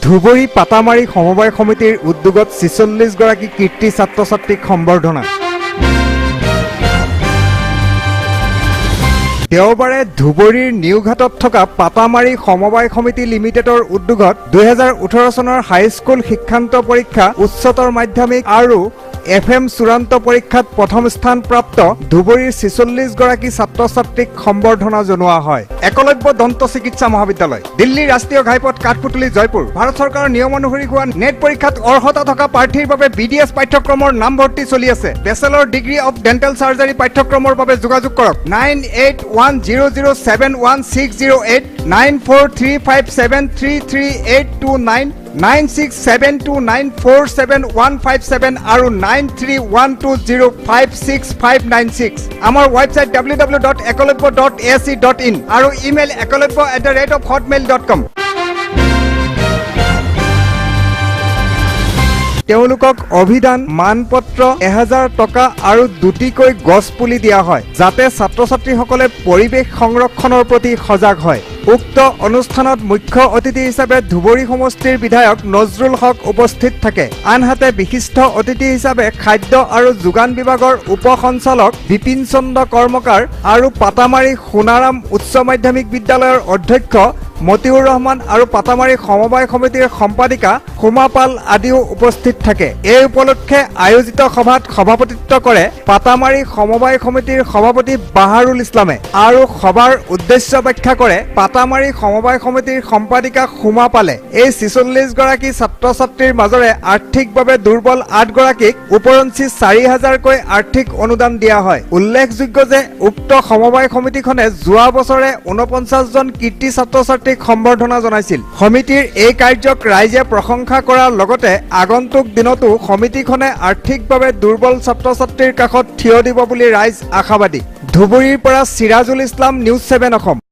ধুবুৰী পাতামাৰী সমবায় সমিতিৰ উদ্যোগত ৪৬ গৰাকী কীৰ্তি ছাত্ৰ-ছাত্ৰীক সম্বৰ্ধনা। দেওবাৰে ধুবুৰীৰ নিউঘাটত থকা পাতামাৰী সমবায় সমিতি লিমিটেডৰ উদ্যোগত ২০১৮ চনৰ হাইস্কুল শিক্ষান্ত পৰীক্ষা, উচ্চতৰ মাধ্যমিক আৰু FM চূড়ান্ত পৰীক্ষাত প্ৰথম স্থান প্ৰাপ্ত ধুবুৰীৰ ৪৬ গৰাকী ছাত্ৰ-ছাত্ৰীক সম্বৰ্ধনা জনোৱা হয়। একলব্য দন্ত চিকিৎসা মহাবিদ্যালয়, দিল্লী ৰাষ্ট্ৰীয় ঘাইপথ, কাঠপুতলি, জয়পুৰ। ভাৰত চৰকাৰৰ নিয়ম অনুসৰি হোৱা নেট পৰীক্ষাত অৰ্হতা থকা প্ৰাৰ্থীৰ বাবে BDS পাঠ্যক্ৰমৰ নামভৰ্তি চলি আছে। Bachelor degree of dental surgery পাঠ্যক্ৰমৰ বাবে যোগাযোগ কৰক 9810071608 9435733829 9672947157 আৰু 9312056596। আমাৰ ৱেবছাইট www.ekolabya.ac.in আৰু ইমেইল ekolabya@hotmail.com। তেওঁলোকক অভিধান, মানপত্ৰ, 1000 টকা আৰু দুটিকৈ গছ পুলি দিয়া হয়, যাতে ছাত্ৰ-ছাত্ৰীসকলে পৰিৱেশ সংৰক্ষণৰ প্ৰতি সজাগ হয়। উক্ত অনুষ্ঠানত মুখ্য অতিথি হিচাপে ধুবুৰী সমষ্টিৰ বিধায়ক নজৰুল হক উপস্থিত থাকে। আনহাতে বিশিষ্ট অতিথি হিচাপে খাদ্য আৰু যোগান বিভাগৰ উপ সঞ্চালক বিপিন চন্দ্ৰ কৰ্মকাৰ আৰু পাতামাৰী সোণাৰাম উচ্চ মাধ্যমিক বিদ্যালয়ৰ অধ্যক্ষ মতিউৰ ৰহমান আৰু পাতামাৰী সমবায় সমিতিৰ সম্পাদিকা সুমা পাল আদিও উপস্থিত থাকে। এই উপলক্ষে আয়োজিত সভাত সভাপতিত্ব কৰে পাতামাৰী সমবায় সমিতিৰ সভাপতি বাহাৰুল ইছলামে আৰু সভাৰ উদ্দেশ্য ব্যাখ্যা কৰে পাতামাৰী সমবায় সমিতিৰ সম্পাদিকা সুমা পালে। এই ৪৬ গৰাকী ছাত্ৰ-ছাত্ৰীৰ মাজৰে আৰ্থিকভাৱে দুৰ্বল ৮ গৰাকীক উপৰঞ্চি ৪,০০০কৈ আৰ্থিক অনুদান দিয়া হয়। উল্লেখযোগ্য যে উক্ত সমবায় সমিতিখনে যোৱা বছৰে ৪৯জন কীৰ্তি ছাত্ৰ-ছাত্ৰীক সম্বৰ্ধনা জনাইছিল। সমিতিৰ এই কাৰ্যক ৰাইজে প্ৰশংসা কৰাৰ লগতে আগন্তুক দিনতো সমিতিখনে আৰ্থিকভাৱে দুৰ্বল ছাত্ৰ-ছাত্ৰীৰ কাষত থিয় দিব বুলি ৰাইজ আশাবাদী। ধুবুৰীৰ পৰা চিৰাজুল ইছলাম, নিউজ 7 অসম।